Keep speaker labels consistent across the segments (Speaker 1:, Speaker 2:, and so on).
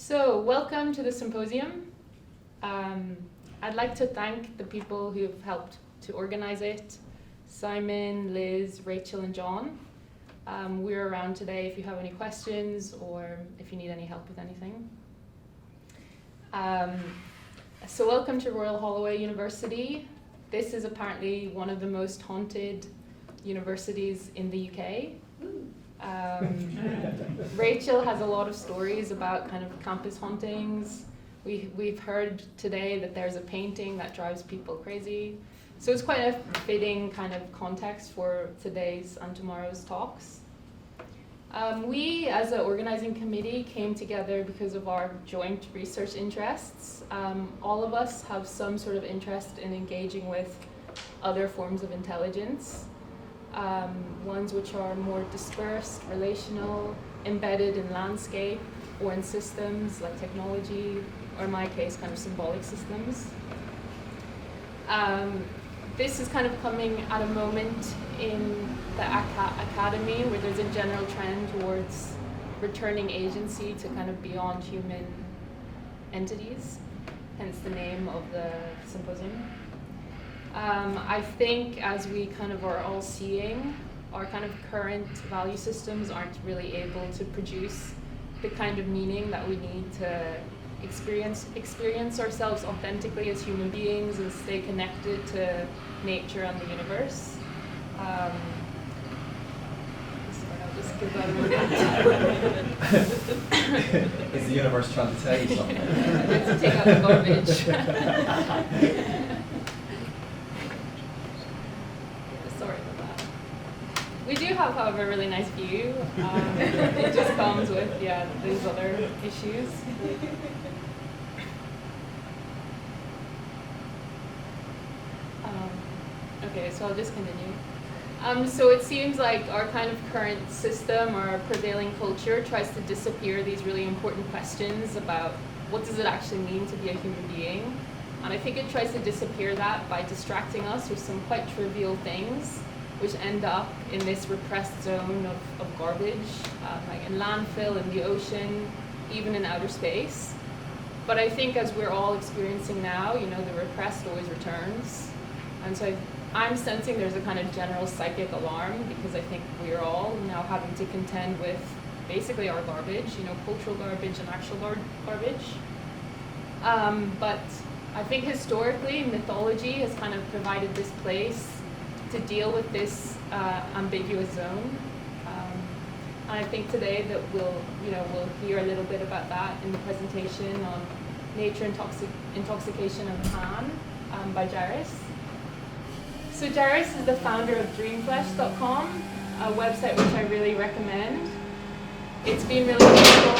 Speaker 1: So, welcome to the symposium. I'd like to thank the people who've helped to organize it: Simon, Liz, Rachel, and John. We're around today if you have any questions or if you need any help with anything. So welcome to Royal Holloway University. This is apparently one of the most haunted universities in the UK. Rachel has a lot of stories about kind of campus hauntings. We've heard today that there's a painting that drives people crazy. So it's quite a fitting kind of context for today's and tomorrow's talks. We, as an organizing committee, came together because of our joint research interests. All of us have some sort of interest in engaging with other forms of intelligence, ones which are more dispersed, relational, embedded in landscape or in systems like technology, or in my case, kind of symbolic systems. This is kind of coming at a moment in the academy where there's a general trend towards returning agency to kind of beyond human entities, hence the name of the symposium. I think as we kind of are all seeing, our kind of current value systems aren't really able to produce the kind of meaning that we need to experience ourselves authentically as human beings and stay connected to nature and the universe. Sorry, I'll just give that a moment.
Speaker 2: Is the universe trying to tell you something?
Speaker 1: Let's take out the garbage. Sorry about that. We do have, however, a really nice view. It just comes with, these other issues. Okay, so I'll just continue. So it seems like our kind of current system, our prevailing culture, tries to disappear these really important questions about what does it actually mean to be a human being. And I think it tries to disappear that by distracting us with some quite trivial things, which end up in this repressed zone of garbage, like in landfill, in the ocean, even in outer space. But I think as we're all experiencing now, the repressed always returns. And so I'm sensing there's a kind of general psychic alarm because I think we're all now having to contend with basically our garbage, cultural garbage and actual garbage. But I think historically, mythology has kind of provided this place to deal with this ambiguous zone. And I think today that we'll hear a little bit about that in the presentation on Nature, Intoxication, and Pan by Gyrus. So Gyrus is the founder of dreamflesh.com, a website which I really recommend. It's been really useful.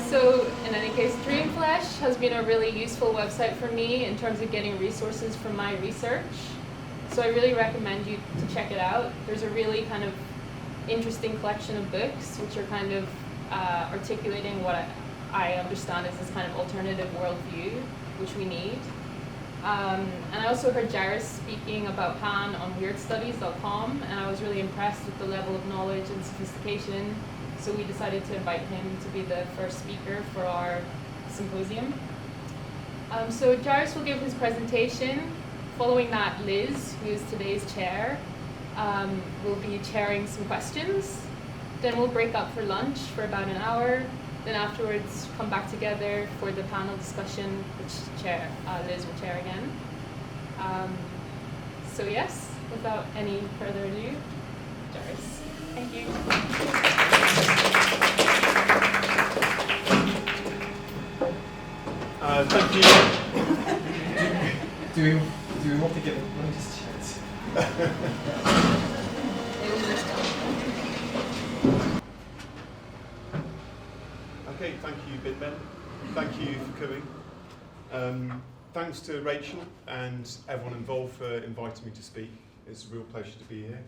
Speaker 1: So in any case, Dreamflesh has been a really useful website for me in terms of getting resources from my research. So I really recommend you to check it out. There's a really kind of interesting collection of books which are kind of articulating what I understand as this kind of alternative worldview, which we need. And I also heard Gyrus speaking about Pan on weirdstudies.com, and I was really impressed with the level of knowledge and sophistication. So we decided to invite him to be the first speaker for our symposium. So Gyrus will give his presentation. Following that, Liz, who is today's chair, will be chairing some questions. Then we'll break up for lunch for about an hour. Then afterwards, come back together for the panel discussion, which Liz will chair again. So yes, without any further ado, Gyrus. Thank you.
Speaker 3: Thank you.
Speaker 2: Do we want to give it? Let me just check.
Speaker 3: Okay, thank you, Bitmen. Thank you for coming. Thanks to Rachel and everyone involved for inviting me to speak. It's a real pleasure to be here.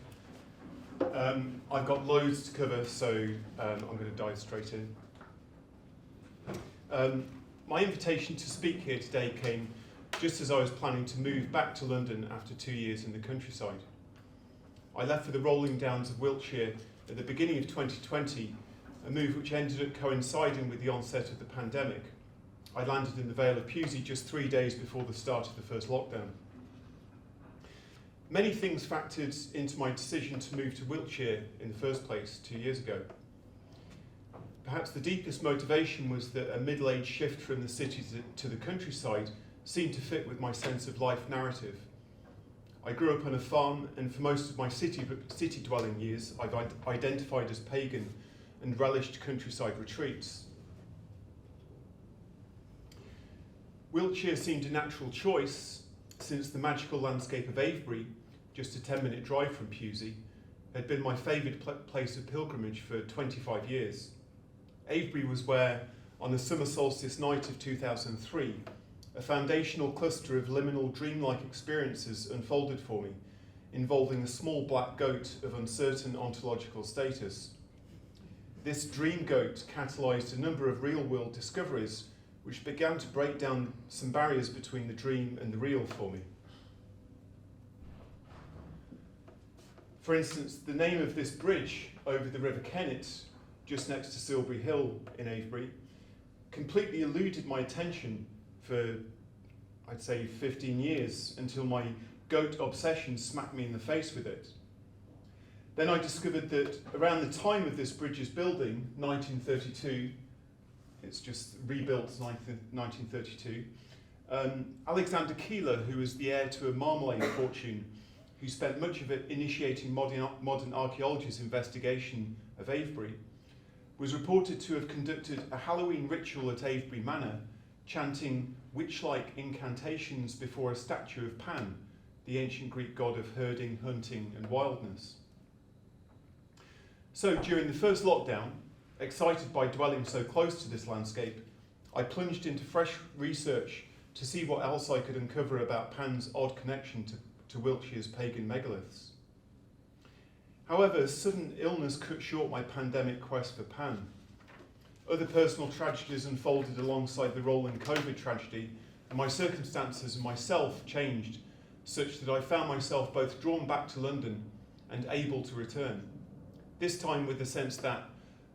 Speaker 3: I've got loads to cover, so I'm going to dive straight in. My invitation to speak here today came just as I was planning to move back to London after 2 years in the countryside. I left for the rolling downs of Wiltshire at the beginning of 2020, a move which ended up coinciding with the onset of the pandemic. I landed in the Vale of Pewsey just 3 days before the start of the first lockdown. Many things factored into my decision to move to Wiltshire in the first place 2 years ago. Perhaps the deepest motivation was that a middle-aged shift from the city to the countryside seemed to fit with my sense of life narrative. I grew up on a farm, and for most of my city-dwelling years, I've identified as pagan and relished countryside retreats. Wiltshire seemed a natural choice, since the magical landscape of Avebury, just a 10-minute drive from Pewsey, had been my favourite place of pilgrimage for 25 years. Avebury was where, on the summer solstice night of 2003, a foundational cluster of liminal dreamlike experiences unfolded for me, involving a small black goat of uncertain ontological status. This dream goat catalysed a number of real-world discoveries which began to break down some barriers between the dream and the real for me. For instance, the name of this bridge over the River Kennet, just next to Silbury Hill in Avebury, completely eluded my attention for, I'd say, 15 years, until my goat obsession smacked me in the face with it. Then I discovered that around the time of this bridge's building, 1932, it's just rebuilt 1932, Alexander Keeler, who was the heir to a marmalade fortune, who spent much of it initiating modern archaeology's investigation of Avebury, was reported to have conducted a Halloween ritual at Avebury Manor, chanting witch-like incantations before a statue of Pan, the ancient Greek god of herding, hunting, and wildness. So during the first lockdown, excited by dwelling so close to this landscape, I plunged into fresh research to see what else I could uncover about Pan's odd connection to Wiltshire's pagan megaliths. However, sudden illness cut short my pandemic quest for Pan. Other personal tragedies unfolded alongside the rolling COVID tragedy, and my circumstances and myself changed, such that I found myself both drawn back to London and able to return. This time with the sense that,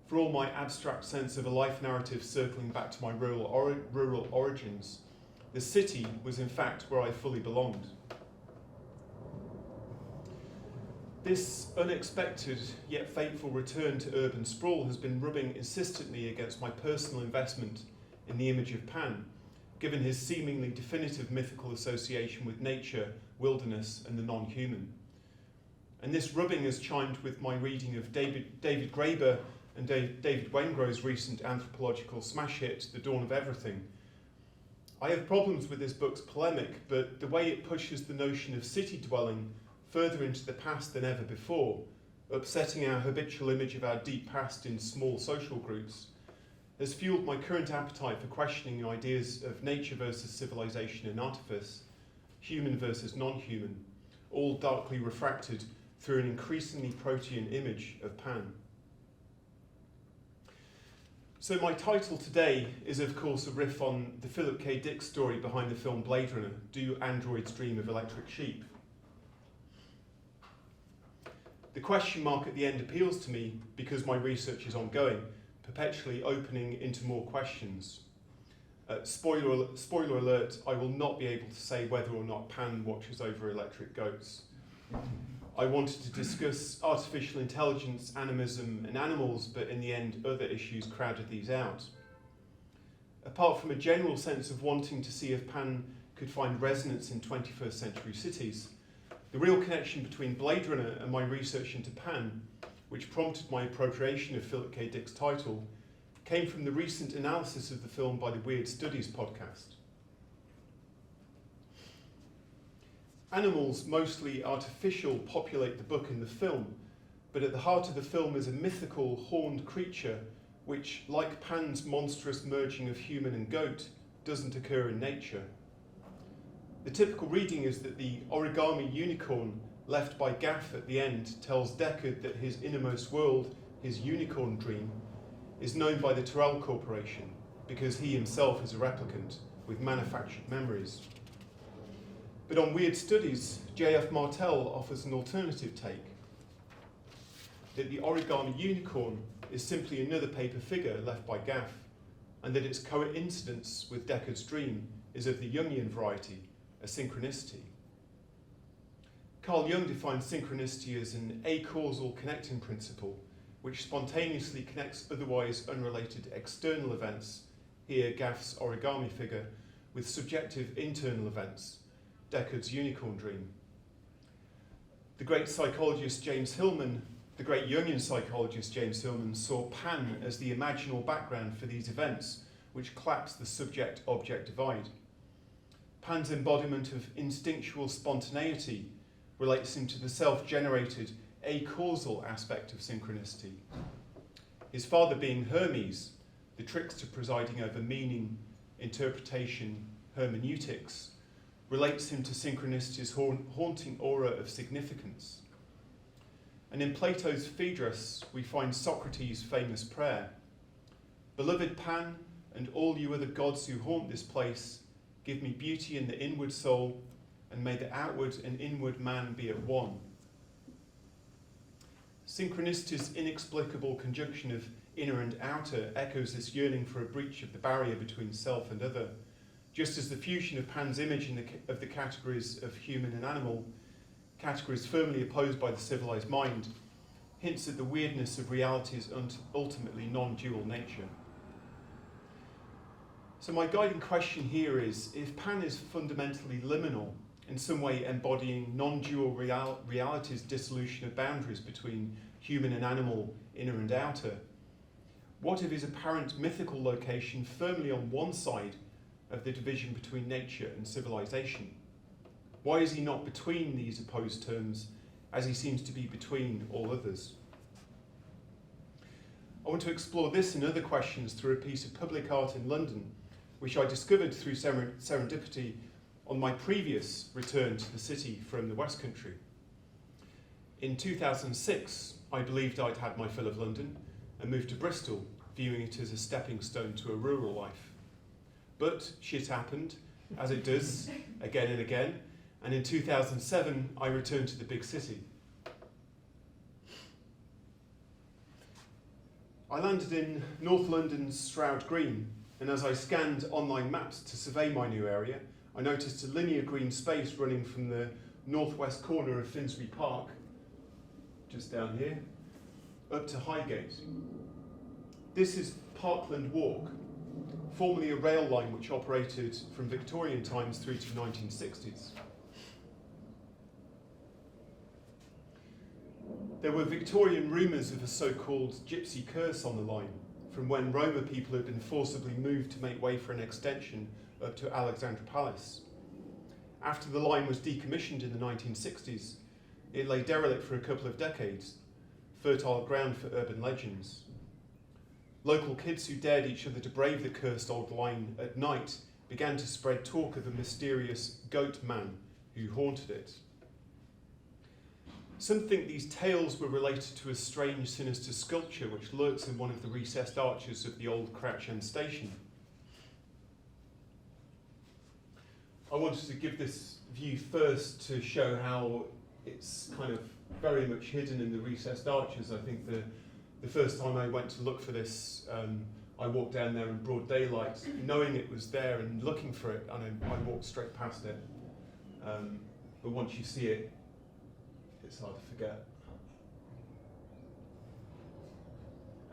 Speaker 3: for all my abstract sense of a life narrative circling back to my rural origins, the city was in fact where I fully belonged. This unexpected yet fateful return to urban sprawl has been rubbing insistently against my personal investment in the image of Pan, given his seemingly definitive mythical association with nature, wilderness, and the non-human. And this rubbing has chimed with my reading of David Graeber and David Wengrow's recent anthropological smash hit, The Dawn of Everything. I have problems with this book's polemic, but the way it pushes the notion of city dwelling further into the past than ever before, upsetting our habitual image of our deep past in small social groups, has fueled my current appetite for questioning ideas of nature versus civilization and artifice, human versus non-human, all darkly refracted through an increasingly protean image of Pan. So my title today is of course a riff on the Philip K. Dick story behind the film Blade Runner, Do Androids Dream of Electric Sheep? The question mark at the end appeals to me because my research is ongoing, perpetually opening into more questions. Spoiler alert, I will not be able to say whether or not Pan watches over electric goats. I wanted to discuss artificial intelligence, animism, and animals, but in the end, other issues crowded these out. Apart from a general sense of wanting to see if Pan could find resonance in 21st century cities, the real connection between Blade Runner and my research into Pan, which prompted my appropriation of Philip K. Dick's title, came from the recent analysis of the film by the Weird Studies podcast. Animals, mostly artificial, populate the book and the film, but at the heart of the film is a mythical, horned creature which, like Pan's monstrous merging of human and goat, doesn't occur in nature. The typical reading is that the origami unicorn left by Gaff at the end tells Deckard that his innermost world, his unicorn dream, is known by the Tyrrell Corporation because he himself is a replicant with manufactured memories. But on Weird Studies, J.F. Martel offers an alternative take. that the origami unicorn is simply another paper figure left by Gaff, and that its coincidence with Deckard's dream is of the Jungian variety, a synchronicity. Carl Jung defines synchronicity as an acausal connecting principle which spontaneously connects otherwise unrelated external events, here Gaff's origami figure, with subjective internal events, Deckard's unicorn dream. The great psychologist James Hillman, the great Jungian psychologist James Hillman, saw Pan as the imaginal background for these events which collapse the subject-object divide. Pan's embodiment of instinctual spontaneity relates him to the self-generated, acausal aspect of synchronicity. His father being Hermes, the trickster presiding over meaning, interpretation, hermeneutics, relates him to synchronicity's haunting aura of significance. And in Plato's Phaedrus, we find Socrates' famous prayer, "Beloved Pan, and all you other gods who haunt this place, give me beauty in the inward soul, and may the outward and inward man be at one." Synchronicity's inexplicable conjunction of inner and outer echoes this yearning for a breach of the barrier between self and other, just as the fusion of Pan's image of the categories of human and animal, categories firmly opposed by the civilized mind, hints at the weirdness of reality's ultimately non-dual nature. So my guiding question here is, if Pan is fundamentally liminal, in some way embodying non-dual reality's dissolution of boundaries between human and animal, inner and outer, what of his apparent mythical location firmly on one side of the division between nature and civilization? Why is he not between these opposed terms, as he seems to be between all others? I want to explore this and other questions through a piece of public art in London, which I discovered through serendipity on my previous return to the city from the West Country. In 2006, I believed I'd had my fill of London and moved to Bristol, viewing it as a stepping stone to a rural life. But shit happened, as it does again and again, and in 2007 I returned to the big city. I landed in North London's Stroud Green, and as I scanned online maps to survey my new area, I noticed a linear green space running from the northwest corner of Finsbury Park, just down here, up to Highgate. This is Parkland Walk, formerly a rail line which operated from Victorian times through to the 1960s. There were Victorian rumours of a so-called gypsy curse on the line, from when Roma people had been forcibly moved to make way for an extension up to Alexandra Palace. After the line was decommissioned in the 1960s, it lay derelict for a couple of decades, fertile ground for urban legends. Local kids who dared each other to brave the cursed old line at night began to spread talk of a mysterious goat man who haunted it. Some think these tales were related to a strange, sinister sculpture which lurks in one of the recessed arches of the old Crouch End station. I wanted to give this view first to show how it's kind of very much hidden in the recessed arches. I think the first time I went to look for this, I walked down there in broad daylight, knowing it was there and looking for it, and I walked straight past it. But once you see it, it's hard to forget.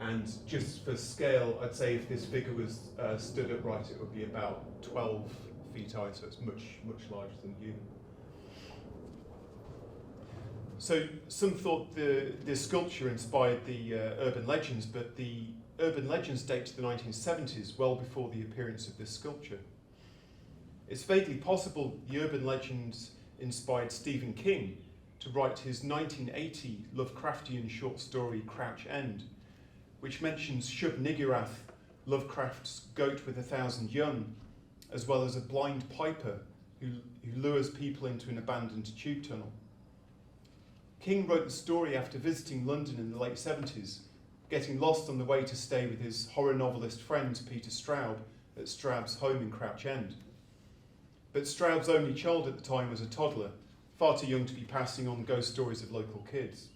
Speaker 3: And just for scale, I'd say if this figure was stood upright, it would be about 12 feet high, so it's much, much larger than human. So some thought the sculpture inspired the urban legends, but the urban legends date to the 1970s, well before the appearance of this sculpture. It's vaguely possible the urban legends inspired Stephen King to write his 1980 Lovecraftian short story Crouch End, which mentions Shub-Niggurath, Lovecraft's goat with 1,000 young, as well as a blind piper who lures people into an abandoned tube tunnel. King wrote the story after visiting London in the late 70s, getting lost on the way to stay with his horror novelist friend Peter Straub at Straub's home in Crouch End. But Straub's only child at the time was a toddler, far too young to be passing on ghost stories of local kids.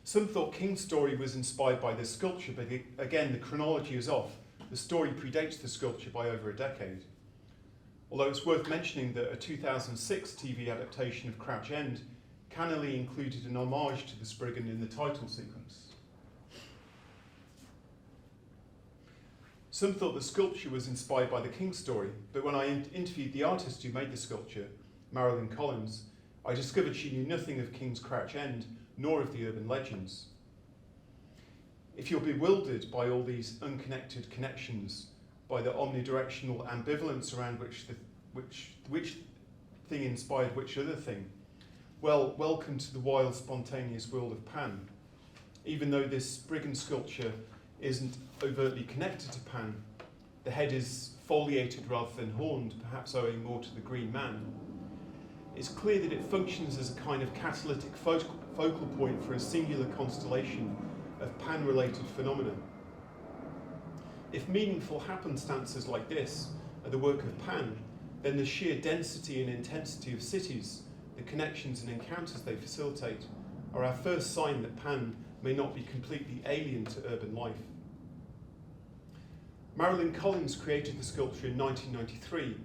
Speaker 3: Some thought King's story was inspired by this sculpture, but again, the chronology is off. The story predates the sculpture by over a decade. Although it's worth mentioning that a 2006 TV adaptation of Crouch End cannily included an homage to the Spriggan in the title sequence. Some thought the sculpture was inspired by the King's story, but when I interviewed the artist who made the sculpture, Marilyn Collins, I discovered she knew nothing of King's Crouch End, nor of the urban legends. If you're bewildered by all these unconnected connections, by the omnidirectional ambivalence around which thing inspired which other thing, well, welcome to the wild, spontaneous world of Pan. Even though this Spriggan sculpture isn't overtly connected to Pan, the head is foliated rather than horned, perhaps owing more to the Green Man. It's clear that it functions as a kind of catalytic focal point for a singular constellation of Pan-related phenomena. If meaningful happenstances like this are the work of Pan, then the sheer density and intensity of cities, the connections and encounters they facilitate, are our first sign that Pan may not be completely alien to urban life. Marilyn Collins created the sculpture in 1993,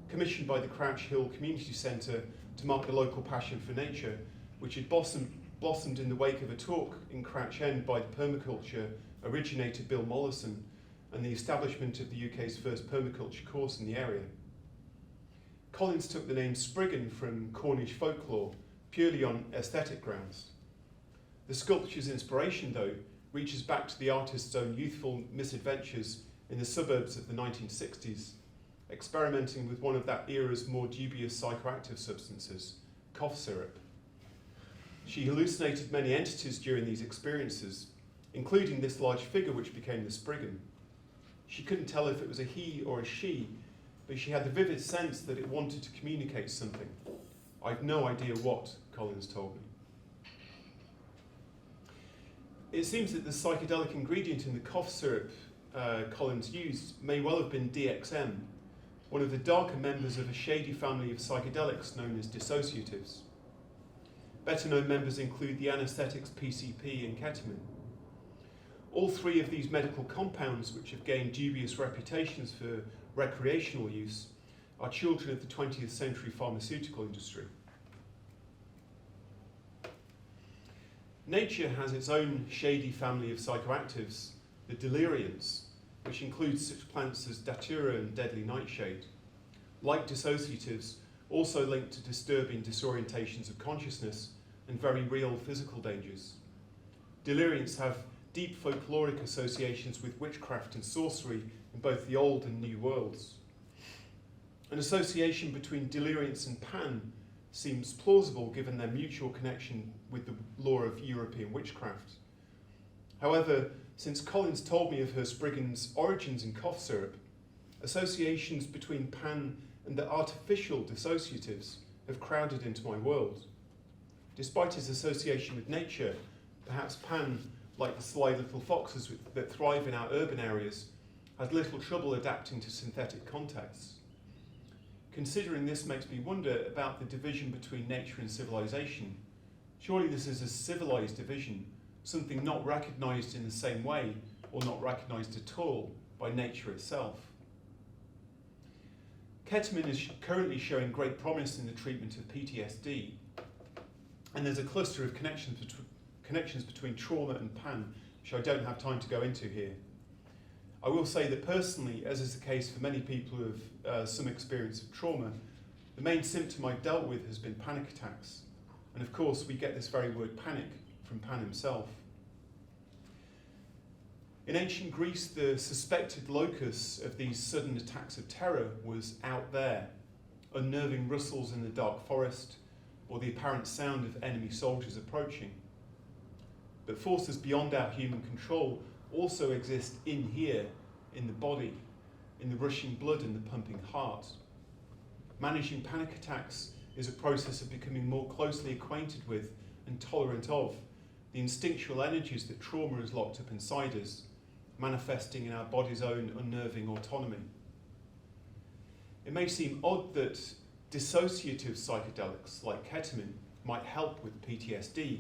Speaker 3: commissioned by the Crouch Hill Community Centre to mark the local passion for nature, which had blossomed in the wake of a talk in Crouch End by the permaculture originator Bill Mollison and the establishment of the UK's first permaculture course in the area. Collins took the name Spriggan from Cornish folklore, purely on aesthetic grounds. The sculpture's inspiration, though, reaches back to the artist's own youthful misadventures in the suburbs of the 1960s, experimenting with one of that era's more dubious psychoactive substances, cough syrup. She hallucinated many entities during these experiences, including this large figure which became the Spriggan. She couldn't tell if it was a he or a she, but she had the vivid sense that it wanted to communicate something. I've no idea what, Collins told me. It seems that the psychedelic ingredient in the cough syrup Collins used may well have been DXM, one of the darker members of a shady family of psychedelics known as dissociatives. Better known members include the anesthetics PCP and ketamine. All three of these medical compounds, which have gained dubious reputations for recreational use, are children of the 20th century pharmaceutical industry. Nature has its own shady family of psychoactives, the deliriants, which includes such plants as datura and deadly nightshade. Like dissociatives, also linked to disturbing disorientations of consciousness and very real physical dangers. Deliriants have deep folkloric associations with witchcraft and sorcery in both the old and new worlds. An association between deliriants and Pan seems plausible given their mutual connection with the lore of European witchcraft. However, since Collins told me of her Spriggan's origins in cough syrup, associations between Pan and the artificial dissociatives have crowded into my world. Despite his association with nature, perhaps Pan, like the sly little foxes that thrive in our urban areas, has little trouble adapting to synthetic contexts. Considering this makes me wonder about the division between nature and civilization. Surely this is a civilized division, something not recognised in the same way, or not recognised at all, by nature itself. Ketamine is currently showing great promise in the treatment of PTSD, and there's a cluster of connections between trauma and Pan, which I don't have time to go into here. I will say that personally, as is the case for many people who have some experience of trauma, the main symptom I've dealt with has been panic attacks. And of course, we get this very word panic from Pan himself. In ancient Greece, the suspected locus of these sudden attacks of terror was out there, unnerving rustles in the dark forest, or the apparent sound of enemy soldiers approaching. But forces beyond our human control also exist in here, in the body, in the rushing blood and the pumping heart. Managing panic attacks is a process of becoming more closely acquainted with and tolerant of the instinctual energies that trauma has locked up inside us, manifesting in our body's own unnerving autonomy. It may seem odd that dissociative psychedelics like ketamine might help with PTSD,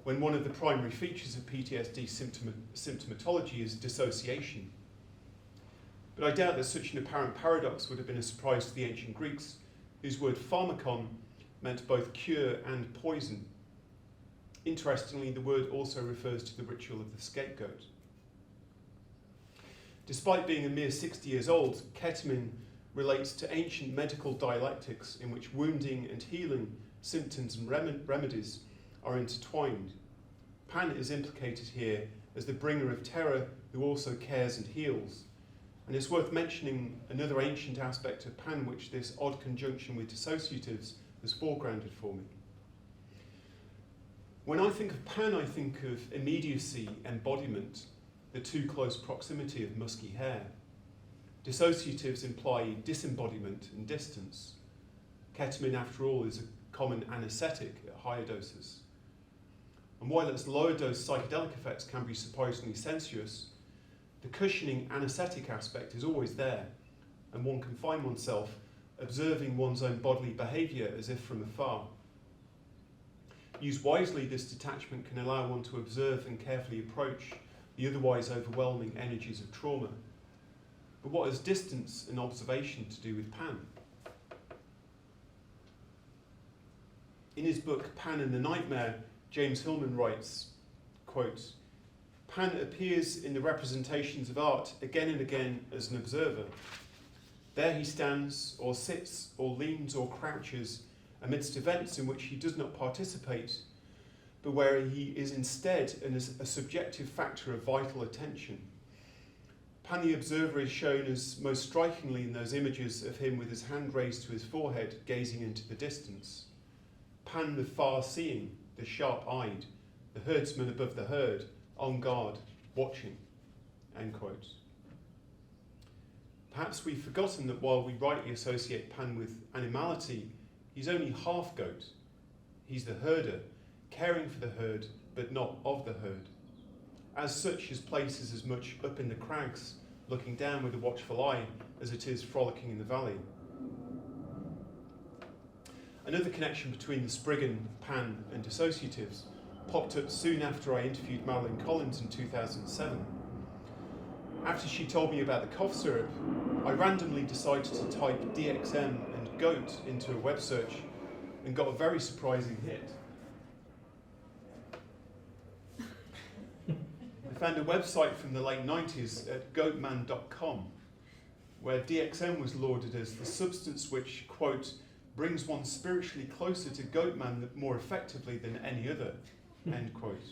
Speaker 3: when one of the primary features of PTSD symptomatology is dissociation. But I doubt that such an apparent paradox would have been a surprise to the ancient Greeks, whose word pharmakon meant both cure and poison. Interestingly, the word also refers to the ritual of the scapegoat. Despite being a mere 60 years old, ketamine relates to ancient medical dialectics in which wounding and healing, symptoms and remedies are intertwined. Pan is implicated here as the bringer of terror who also cares and heals. And it's worth mentioning another ancient aspect of Pan which this odd conjunction with dissociatives has foregrounded for me. When I think of Pan, I think of immediacy, embodiment, the too close proximity of musky hair. Dissociatives imply disembodiment and distance. Ketamine, after all, is a common anaesthetic at higher doses. And while its lower dose psychedelic effects can be surprisingly sensuous, the cushioning anaesthetic aspect is always there, and one can find oneself observing one's own bodily behaviour as if from afar. Used wisely, this detachment can allow one to observe and carefully approach the otherwise overwhelming energies of trauma. But what has distance and observation to do with Pan? In his book Pan and the Nightmare, James Hillman writes, quote, "Pan appears in the representations of art again and again as an observer. There he stands, or sits, or leans, or crouches amidst events in which he does not participate, but where he is instead a subjective factor of vital attention. Pan the observer is shown as most strikingly in those images of him with his hand raised to his forehead, gazing into the distance. Pan the far-seeing, the sharp-eyed, the herdsman above the herd, on guard, watching." End quote. Perhaps we've forgotten that while we rightly associate Pan with animality, he's only half goat. He's the herder, caring for the herd, but not of the herd. As such, his place is as much up in the crags, looking down with a watchful eye, as it is frolicking in the valley. Another connection between the Spriggan, Pan and dissociatives popped up soon after I interviewed Marilyn Collins in 2007. After she told me about the cough syrup, I randomly decided to type DXM and goat into a web search and got a very surprising hit. I found a website from the late 90s at goatman.com where DXM was lauded as the substance which, quote, brings one spiritually closer to Goatman more effectively than any other, end quote.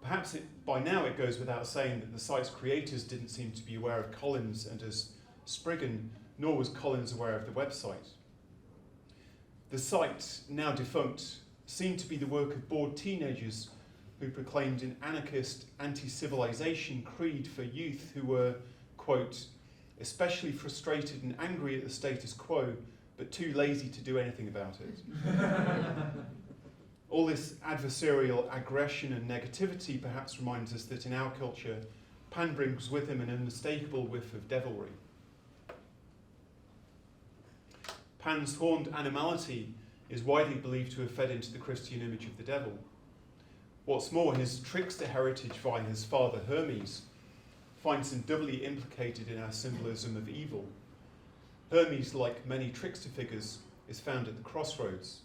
Speaker 3: Perhaps by now it goes without saying that the site's creators didn't seem to be aware of Collins and as Spriggan, nor was Collins aware of the website. The site, now defunct, seemed to be the work of bored teenagers who proclaimed an anarchist anti-civilization creed for youth who were, quote, especially frustrated and angry at the status quo, but too lazy to do anything about it. All this adversarial aggression and negativity perhaps reminds us that in our culture, Pan brings with him an unmistakable whiff of devilry. Pan's horned animality is widely believed to have fed into the Christian image of the devil. What's more, his trickster heritage via his father Hermes finds him doubly implicated in our symbolism of evil. Hermes, like many trickster figures, is found at the crossroads.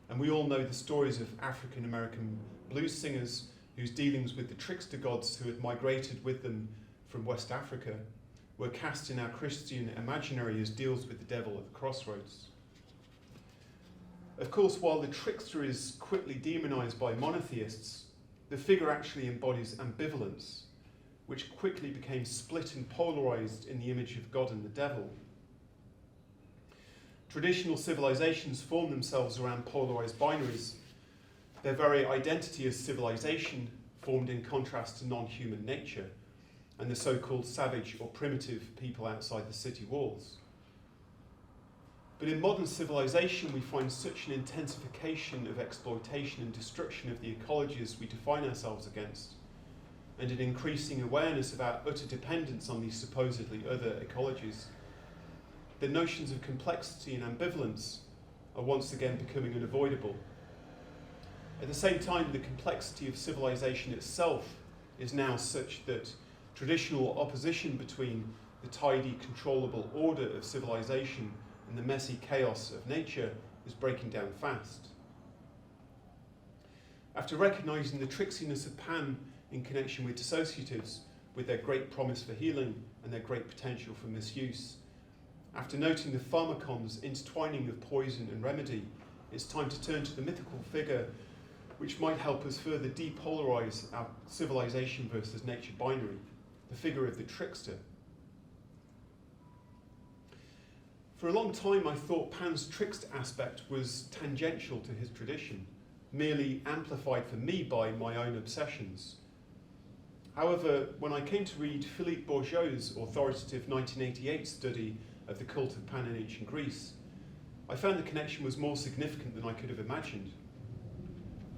Speaker 3: And we all know the stories of African American blues singers whose dealings with the trickster gods who had migrated with them from West Africa were cast in our Christian imaginary as deals with the devil at the crossroads. Of course, while the trickster is quickly demonized by monotheists, the figure actually embodies ambivalence, which quickly became split and polarized in the image of God and the devil. Traditional civilizations form themselves around polarized binaries. Their very identity as civilization formed in contrast to non-human nature and the so-called savage or primitive people outside the city walls. But in modern civilization, we find such an intensification of exploitation and destruction of the ecologies we define ourselves against, and an increasing awareness of our utter dependence on these supposedly other ecologies. The notions of complexity and ambivalence are once again becoming unavoidable. At the same time, the complexity of civilization itself is now such that traditional opposition between the tidy, controllable order of civilization and the messy chaos of nature is breaking down fast. After recognising the tricksiness of Pan in connection with dissociatives, with their great promise for healing and their great potential for misuse, after noting the pharmacon's intertwining of poison and remedy, it's time to turn to the mythical figure which might help us further depolarise our civilization versus nature binary, the figure of the trickster. For a long time I thought Pan's trickster aspect was tangential to his tradition, merely amplified for me by my own obsessions. However, when I came to read Philippe Bourgeot's authoritative 1988 study of the cult of Pan in ancient Greece, I found the connection was more significant than I could have imagined.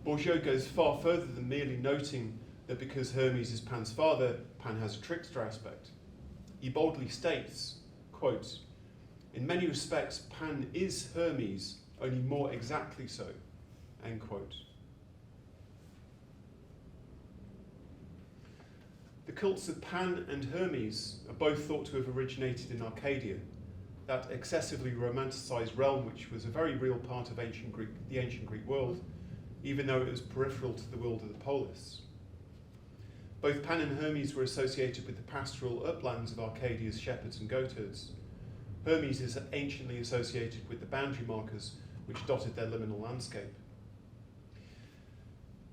Speaker 3: Bourgeot goes far further than merely noting that because Hermes is Pan's father, Pan has a trickster aspect. He boldly states, quote, "In many respects, Pan is Hermes, only more exactly so," end quote. The cults of Pan and Hermes are both thought to have originated in Arcadia, that excessively romanticised realm which was a very real part of the ancient Greek world, even though it was peripheral to the world of the polis. Both Pan and Hermes were associated with the pastoral uplands of Arcadia's shepherds and goatherds. Hermes is anciently associated with the boundary markers which dotted their liminal landscape.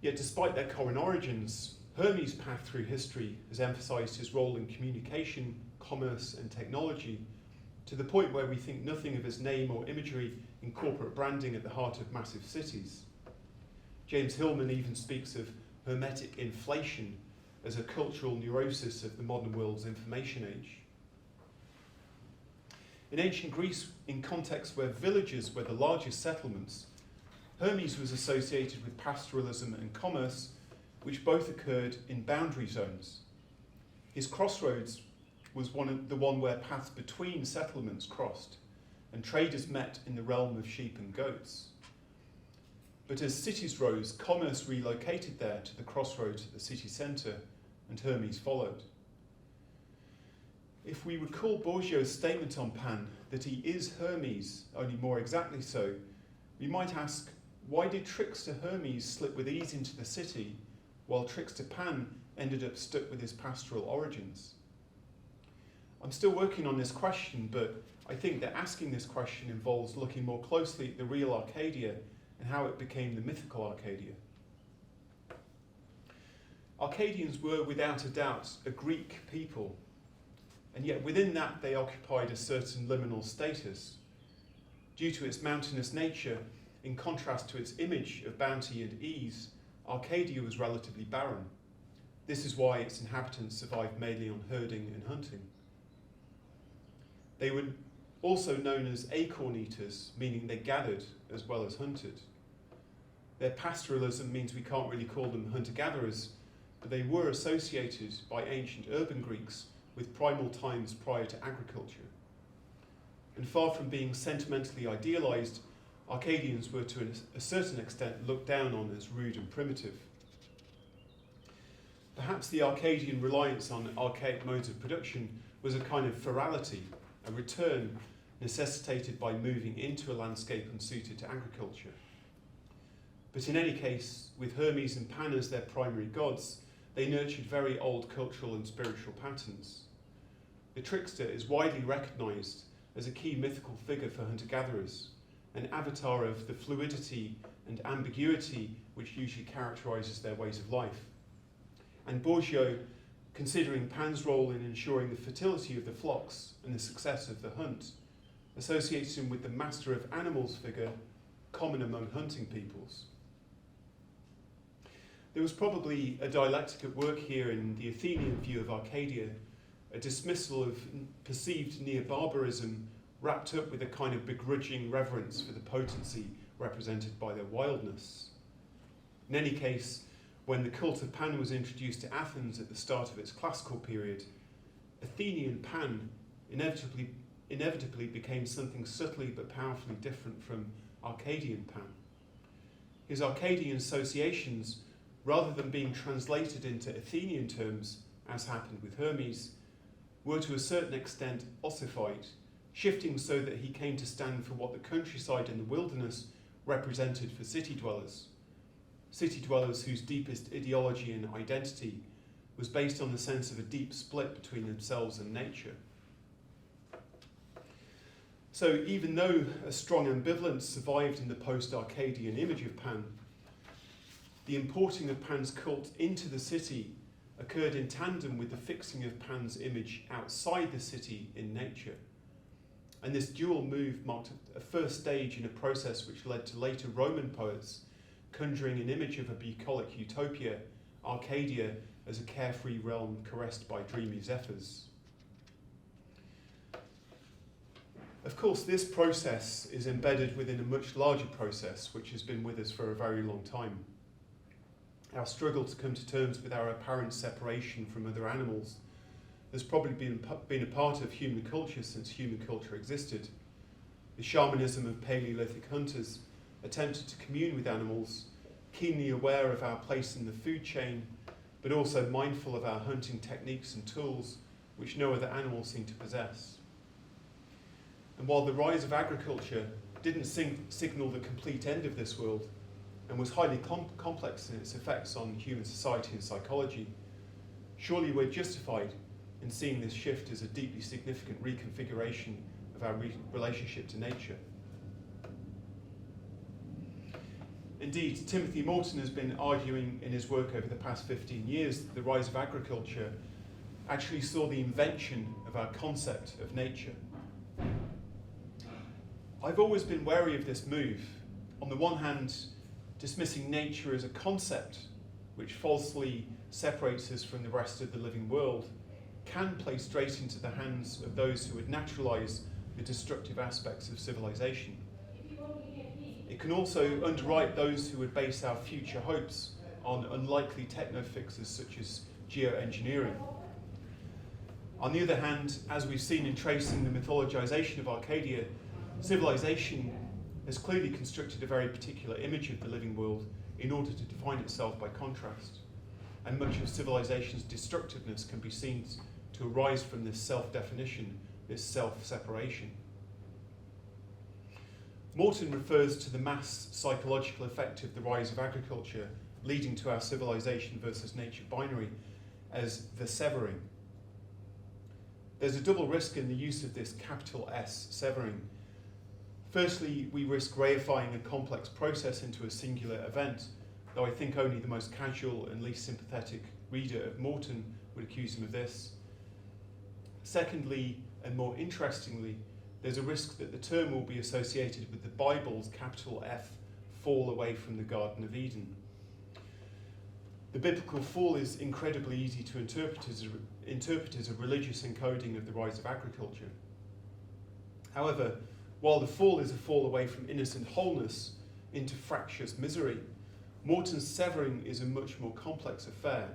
Speaker 3: Yet despite their common origins, Hermes' path through history has emphasised his role in communication, commerce and technology, to the point where we think nothing of his name or imagery in corporate branding at the heart of massive cities. James Hillman even speaks of hermetic inflation as a cultural neurosis of the modern world's information age. In ancient Greece, in contexts where villages were the largest settlements, Hermes was associated with pastoralism and commerce, which both occurred in boundary zones. His crossroads was the one where paths between settlements crossed, and traders met in the realm of sheep and goats. But as cities rose, commerce relocated there to the crossroads at the city centre, and Hermes followed. If we recall Bourgeot's statement on Pan that he is Hermes, only more exactly so, we might ask, why did trickster Hermes slip with ease into the city, while trickster Pan ended up stuck with his pastoral origins? I'm still working on this question, but I think that asking this question involves looking more closely at the real Arcadia and how it became the mythical Arcadia. Arcadians were, without a doubt, a Greek people, and yet within that they occupied a certain liminal status. Due to its mountainous nature, in contrast to its image of bounty and ease, Arcadia was relatively barren. This is why its inhabitants survived mainly on herding and hunting. They were also known as acorn eaters, meaning they gathered as well as hunted. Their pastoralism means we can't really call them hunter-gatherers, but they were associated by ancient urban Greeks with primal times prior to agriculture. And far from being sentimentally idealised, Arcadians were to a certain extent looked down on as rude and primitive. Perhaps the Arcadian reliance on archaic modes of production was a kind of ferality, a return necessitated by moving into a landscape unsuited to agriculture. But in any case, with Hermes and Pan as their primary gods, they nurtured very old cultural and spiritual patterns. The trickster is widely recognised as a key mythical figure for hunter-gatherers, an avatar of the fluidity and ambiguity which usually characterises their ways of life. And Bourgeot, considering Pan's role in ensuring the fertility of the flocks and the success of the hunt, associates him with the master of animals figure common among hunting peoples. There was probably a dialectic at work here in the Athenian view of Arcadia, a dismissal of perceived neo-barbarism wrapped up with a kind of begrudging reverence for the potency represented by their wildness. In any case, when the cult of Pan was introduced to Athens at the start of its classical period, Athenian Pan inevitably became something subtly but powerfully different from Arcadian Pan. his Arcadian associations, rather than being translated into Athenian terms, as happened with Hermes, were to a certain extent ossified, shifting so that he came to stand for what the countryside and the wilderness represented for city dwellers whose deepest ideology and identity was based on the sense of a deep split between themselves and nature. So even though a strong ambivalence survived in the post-Arcadian image of Pan, the importing of Pan's cult into the city occurred in tandem with the fixing of Pan's image outside the city in nature. And this dual move marked a first stage in a process which led to later Roman poets conjuring an image of a bucolic utopia, Arcadia, as a carefree realm caressed by dreamy zephyrs. Of course, this process is embedded within a much larger process which has been with us for a very long time. Our struggle to come to terms with our apparent separation from other animals has probably been a part of human culture since human culture existed. The shamanism of Paleolithic hunters attempted to commune with animals, keenly aware of our place in the food chain, but also mindful of our hunting techniques and tools, which no other animal seemed to possess. And while the rise of agriculture didn't signal the complete end of this world, and was highly complex in its effects on human society and psychology, surely we're justified in seeing this shift as a deeply significant reconfiguration of our relationship to nature. Indeed, Timothy Morton has been arguing in his work over the past 15 years that the rise of agriculture actually saw the invention of our concept of nature. I've always been wary of this move. On the one hand, dismissing nature as a concept which falsely separates us from the rest of the living world can play straight into the hands of those who would naturalize the destructive aspects of civilization. It can also underwrite those who would base our future hopes on unlikely techno-fixes such as geoengineering. On the other hand, as we've seen in tracing the mythologization of Arcadia, civilization has clearly constructed a very particular image of the living world in order to define itself by contrast. And much of civilization's destructiveness can be seen to arise from this self-definition, this self-separation. Morton refers to the mass psychological effect of the rise of agriculture leading to our civilization versus nature binary as the severing. There's a double risk in the use of this capital S, severing. Firstly, we risk reifying a complex process into a singular event, though I think only the most casual and least sympathetic reader of Morton would accuse him of this. Secondly, and more interestingly, there's a risk that the term will be associated with the Bible's capital F, fall away from the Garden of Eden. The biblical fall is incredibly easy to interpret as a religious encoding of the rise of agriculture. However, while the fall is a fall away from innocent wholeness into fractious misery, Morton's severing is a much more complex affair.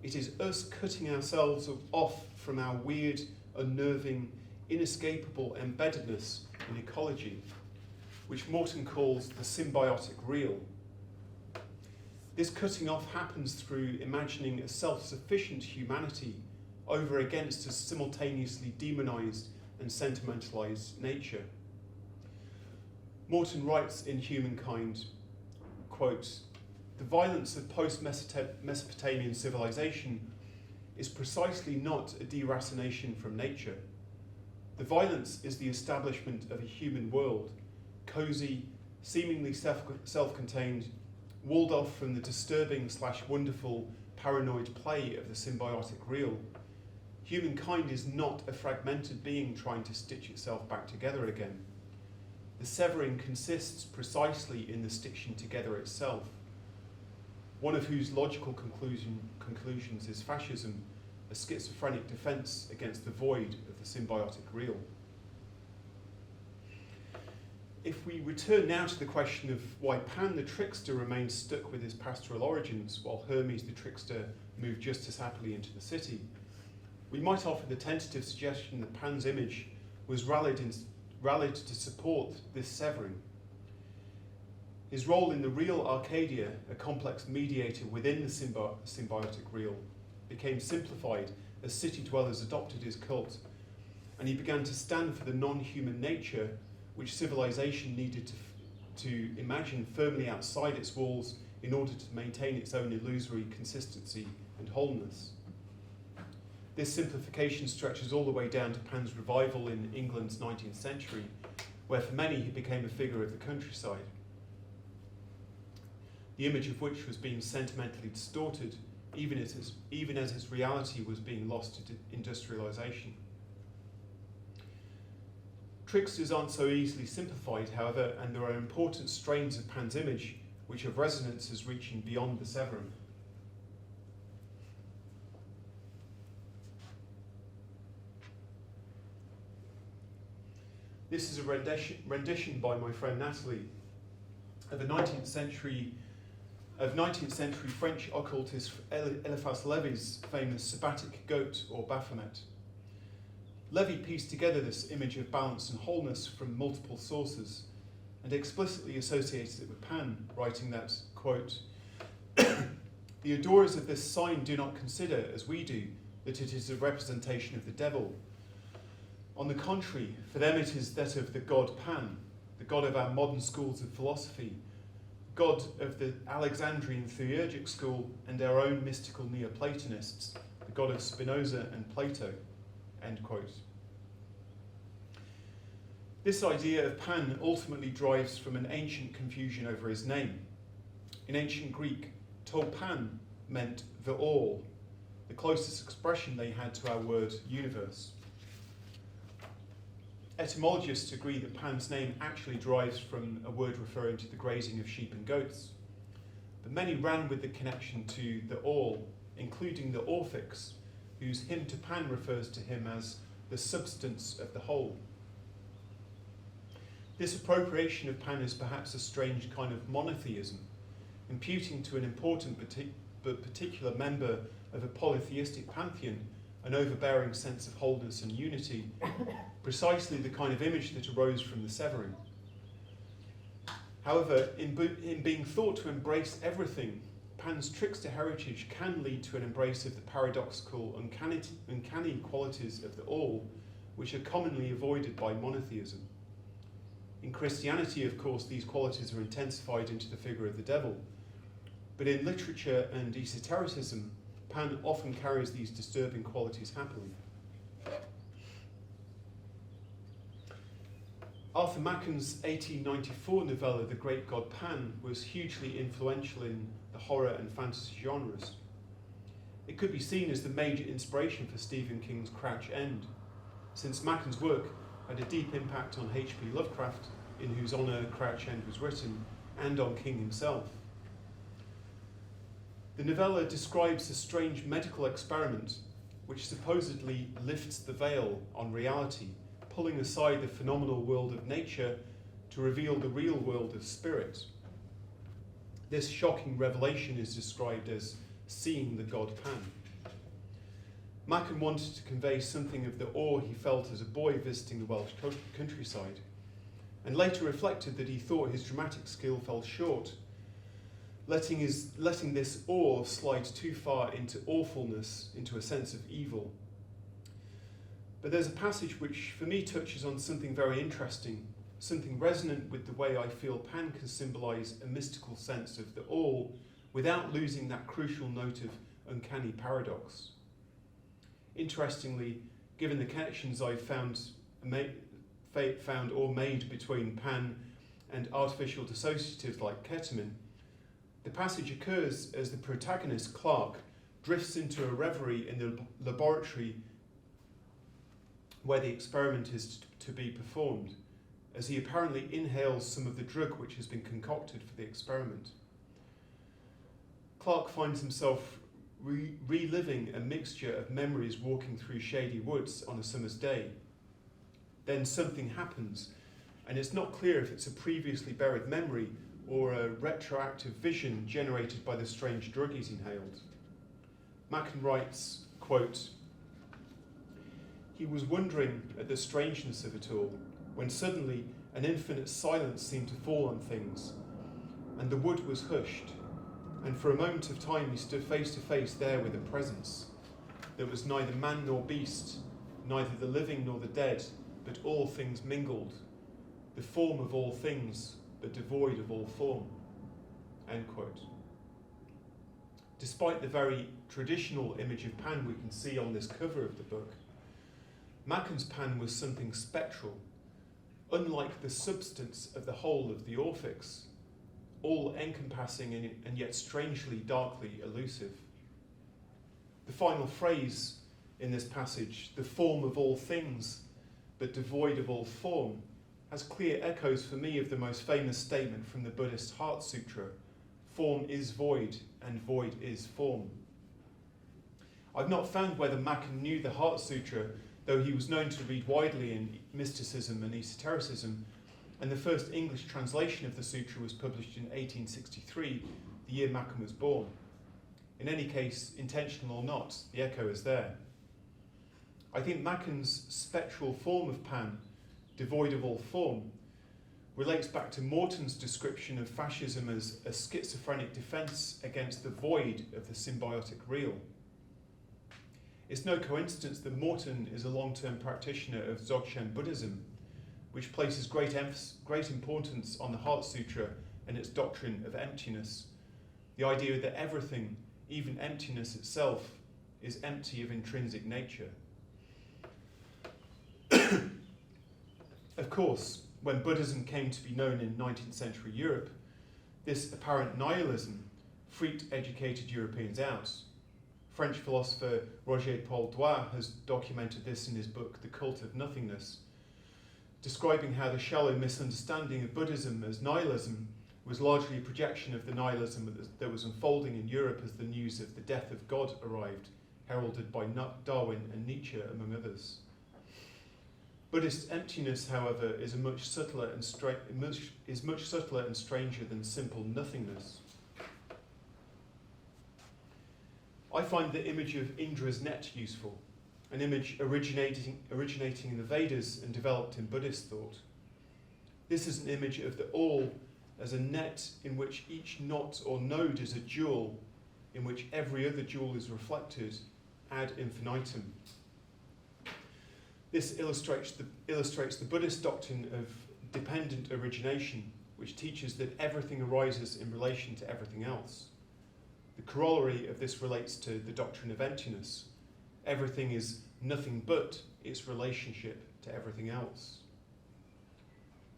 Speaker 3: It is us cutting ourselves off from our weird, unnerving, inescapable embeddedness in ecology, which Morton calls the symbiotic real. This cutting off happens through imagining a self-sufficient humanity over against a simultaneously demonized and sentimentalized nature. Morton writes in Humankind, quote, "The violence of post-Mesopotamian civilization is precisely not a deracination from nature. The violence is the establishment of a human world, cozy, seemingly self-contained, walled off from the disturbing/wonderful paranoid play of the symbiotic real. Humankind is not a fragmented being trying to stitch itself back together again. The severing consists precisely in the stitching together itself, one of whose logical conclusions is fascism, a schizophrenic defense against the void of the symbiotic real." If we return now to the question of why Pan the trickster remains stuck with his pastoral origins while Hermes the trickster moved just as happily into the city, we might offer the tentative suggestion that Pan's image was rallied to support this severing. His role in the real Arcadia, a complex mediator within the symbiotic real, became simplified as city dwellers adopted his cult, and he began to stand for the non-human nature which civilization needed to imagine firmly outside its walls in order to maintain its own illusory consistency and wholeness. This simplification stretches all the way down to Pan's revival in England's 19th century, where for many he became a figure of the countryside, the image of which was being sentimentally distorted, even as its reality was being lost to industrialization. Tricksters aren't so easily simplified, however, and there are important strains of Pan's image which have resonances reaching beyond the Severum. This is a rendition by my friend Natalie of 19th century French occultist Eliphas Levy's famous sabbatic goat or Baphomet. Levy pieced together this image of balance and wholeness from multiple sources and explicitly associated it with Pan, writing that, quote, "The adorers of this sign do not consider, as we do, that it is a representation of the devil. On the contrary, for them it is that of the god Pan, the god of our modern schools of philosophy, god of the Alexandrian theurgic school and our own mystical Neoplatonists, the god of Spinoza and Plato," end quote. This idea of Pan ultimately derives from an ancient confusion over his name. In ancient Greek, to Pan meant the all, the closest expression they had to our word universe. Etymologists agree that Pan's name actually derives from a word referring to the grazing of sheep and goats, but many ran with the connection to the all, including the Orphics, whose hymn to Pan refers to him as the substance of the whole. This appropriation of Pan is perhaps a strange kind of monotheism, imputing to an important but particular member of a polytheistic pantheon an overbearing sense of wholeness and unity, precisely the kind of image that arose from the Severum. However, in being thought to embrace everything, Pan's trickster heritage can lead to an embrace of the paradoxical, uncanny qualities of the all, which are commonly avoided by monotheism. In Christianity, of course, these qualities are intensified into the figure of the devil, but in literature and esotericism, Pan often carries these disturbing qualities happily. Arthur Machen's 1894 novella, The Great God Pan, was hugely influential in the horror and fantasy genres. It could be seen as the major inspiration for Stephen King's Crouch End, since Machen's work had a deep impact on H.P. Lovecraft, in whose honour Crouch End was written, and on King himself. The novella describes a strange medical experiment which supposedly lifts the veil on reality, pulling aside the phenomenal world of nature to reveal the real world of spirit. This shocking revelation is described as seeing the god Pan. Machen wanted to convey something of the awe he felt as a boy visiting the Welsh countryside, and later reflected that he thought his dramatic skill fell short, letting this awe slide too far into awfulness, into a sense of evil. But there's a passage which, for me, touches on something very interesting, something resonant with the way I feel Pan can symbolise a mystical sense of the all without losing that crucial note of uncanny paradox. Interestingly, given the connections I've found or made between Pan and artificial dissociatives like ketamine, the passage occurs as the protagonist, Clark, drifts into a reverie in the laboratory where the experiment is to be performed, as he apparently inhales some of the drug which has been concocted for the experiment. Clark finds himself reliving a mixture of memories walking through shady woods on a summer's day. Then something happens, and it's not clear if it's a previously buried memory or a retroactive vision generated by the strange drug he's inhaled. Machen writes, quote, "He was wondering at the strangeness of it all, when suddenly an infinite silence seemed to fall on things, and the wood was hushed, and for a moment of time he stood face to face there with a presence that was neither man nor beast, neither the living nor the dead, but all things mingled, the form of all things, but devoid of all form." End quote. Despite the very traditional image of Pan we can see on this cover of the book, Macon's Pan was something spectral, unlike the substance of the whole of the Orphics, all-encompassing and yet strangely darkly elusive. The final phrase in this passage, "the form of all things, but devoid of all form," has clear echoes for me of the most famous statement from the Buddhist Heart Sutra, "Form is void, and void is form." I've not found whether Macon knew the Heart Sutra, though he was known to read widely in mysticism and esotericism, and the first English translation of the sutra was published in 1863, the year Macon was born. In any case, intentional or not, the echo is there. I think Macon's spectral form of Pan, devoid of all form, relates back to Morton's description of fascism as a schizophrenic defence against the void of the symbiotic real. It's no coincidence that Morton is a long-term practitioner of Dzogchen Buddhism, which places great importance on the Heart Sutra and its doctrine of emptiness, the idea that everything, even emptiness itself, is empty of intrinsic nature. Of course, when Buddhism came to be known in 19th century Europe, this apparent nihilism freaked educated Europeans out. French philosopher Roger Paul Douai has documented this in his book The Cult of Nothingness, describing how the shallow misunderstanding of Buddhism as nihilism was largely a projection of the nihilism that was unfolding in Europe as the news of the death of God arrived, heralded by Darwin and Nietzsche, among others. Buddhist emptiness, however, is much subtler and stranger than simple nothingness. I find the image of Indra's net useful, an image originating in the Vedas and developed in Buddhist thought. This is an image of the all as a net in which each knot or node is a jewel, in which every other jewel is reflected ad infinitum. This illustrates the Buddhist doctrine of dependent origination, which teaches that everything arises in relation to everything else. The corollary of this relates to the doctrine of emptiness. Everything is nothing but its relationship to everything else.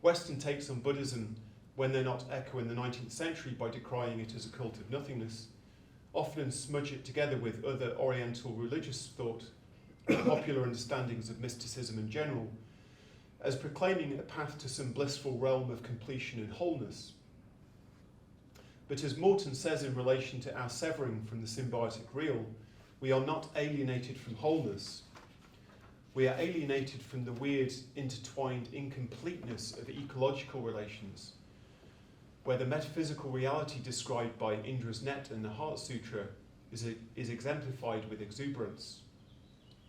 Speaker 3: Western takes on Buddhism, when they're not echo in the 19th century by decrying it as a cult of nothingness, often smudge it together with other Oriental religious thought and popular understandings of mysticism in general, as proclaiming a path to some blissful realm of completion and wholeness. But as Morton says in relation to our severing from the symbiotic real, we are not alienated from wholeness. We are alienated from the weird, intertwined incompleteness of ecological relations, where the metaphysical reality described by Indra's net and the Heart Sutra is exemplified with exuberance.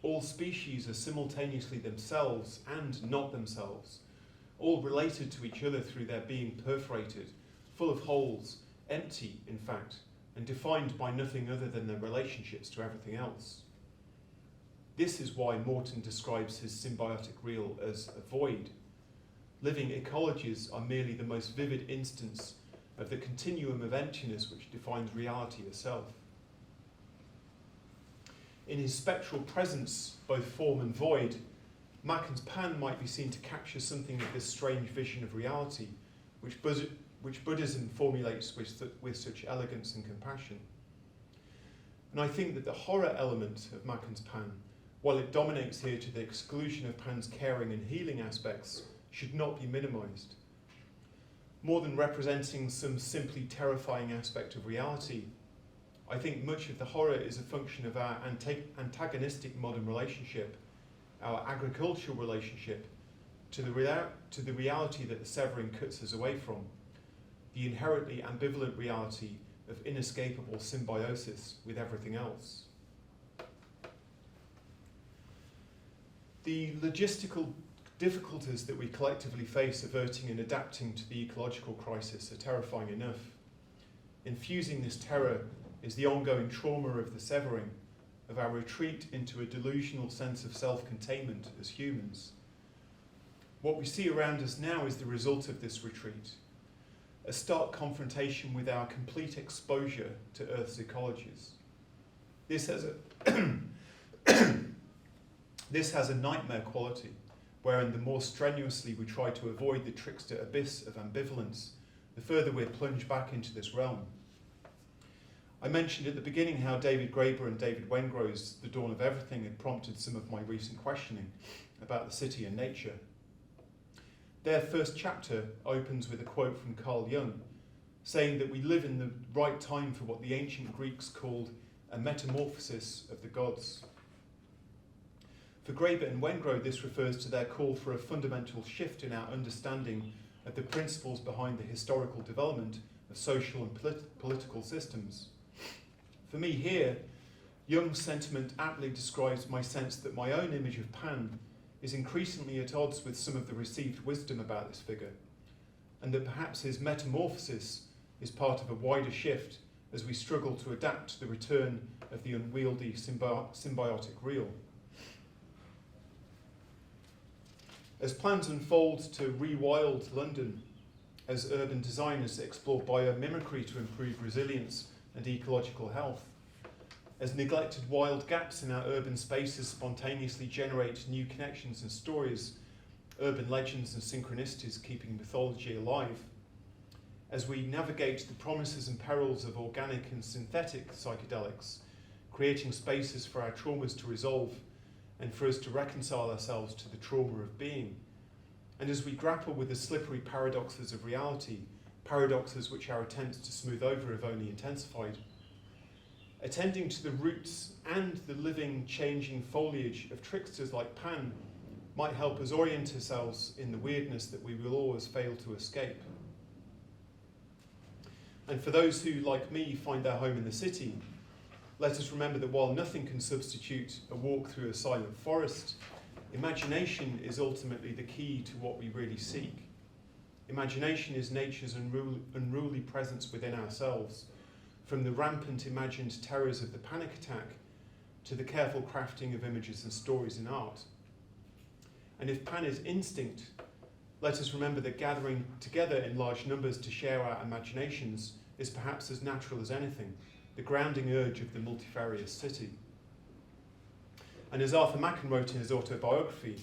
Speaker 3: All species are simultaneously themselves and not themselves, all related to each other through their being perforated, full of holes, empty, in fact, and defined by nothing other than their relationships to everything else. This is why Morton describes his symbiotic real as a void. Living ecologies are merely the most vivid instance of the continuum of emptiness which defines reality itself. In his spectral presence, both form and void, Macon's Pan might be seen to capture something of this strange vision of reality, which Buddhism formulates with such elegance and compassion. And I think that the horror element of Macon's Pan, while it dominates here to the exclusion of Pan's caring and healing aspects, should not be minimised. More than representing some simply terrifying aspect of reality, I think much of the horror is a function of our antagonistic modern relationship, our agricultural relationship, to the reality that the severing cuts us away from, the inherently ambivalent reality of inescapable symbiosis with everything else. The logistical difficulties that we collectively face averting and adapting to the ecological crisis are terrifying enough. Infusing this terror is the ongoing trauma of the severing, of our retreat into a delusional sense of self-containment as humans. What we see around us now is the result of this retreat, a stark confrontation with our complete exposure to Earth's ecologies. This has a nightmare quality, wherein the more strenuously we try to avoid the trickster abyss of ambivalence, the further we're plunged back into this realm. I mentioned at the beginning how David Graeber and David Wengrow's The Dawn of Everything had prompted some of my recent questioning about the city and nature. Their first chapter opens with a quote from Carl Jung, saying that we live in the right time for what the ancient Greeks called a metamorphosis of the gods. For Graeber and Wengrow, this refers to their call for a fundamental shift in our understanding of the principles behind the historical development of social and political systems. For me here, Jung's sentiment aptly describes my sense that my own image of Pan is increasingly at odds with some of the received wisdom about this figure, and that perhaps his metamorphosis is part of a wider shift as we struggle to adapt to the return of the unwieldy symbiotic real. As plans unfold to rewild London, as urban designers explore biomimicry to improve resilience and ecological health, as neglected wild gaps in our urban spaces spontaneously generate new connections and stories, urban legends and synchronicities keeping mythology alive, as we navigate the promises and perils of organic and synthetic psychedelics, creating spaces for our traumas to resolve and for us to reconcile ourselves to the trauma of being, and as we grapple with the slippery paradoxes of reality, paradoxes which our attempts to smooth over have only intensified. Attending to the roots and the living, changing foliage of tricksters like Pan might help us orient ourselves in the weirdness that we will always fail to escape. And for those who, like me, find their home in the city, let us remember that while nothing can substitute a walk through a silent forest, imagination is ultimately the key to what we really seek. Imagination is nature's unruly presence within ourselves, from the rampant imagined terrors of the panic attack to the careful crafting of images and stories in art. And if Pan is instinct, let us remember that gathering together in large numbers to share our imaginations is perhaps as natural as anything, the grounding urge of the multifarious city. And as Arthur Machen wrote in his autobiography,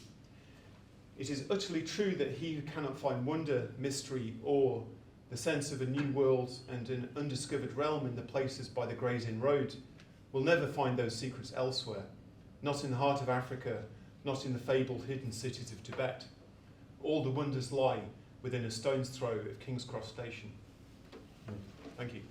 Speaker 3: it is utterly true that he who cannot find wonder, mystery, awe, the sense of a new world and an undiscovered realm in the places by the Gray's Inn Road will never find those secrets elsewhere, not in the heart of Africa, not in the fabled hidden cities of Tibet. All the wonders lie within a stone's throw of King's Cross Station. Thank you.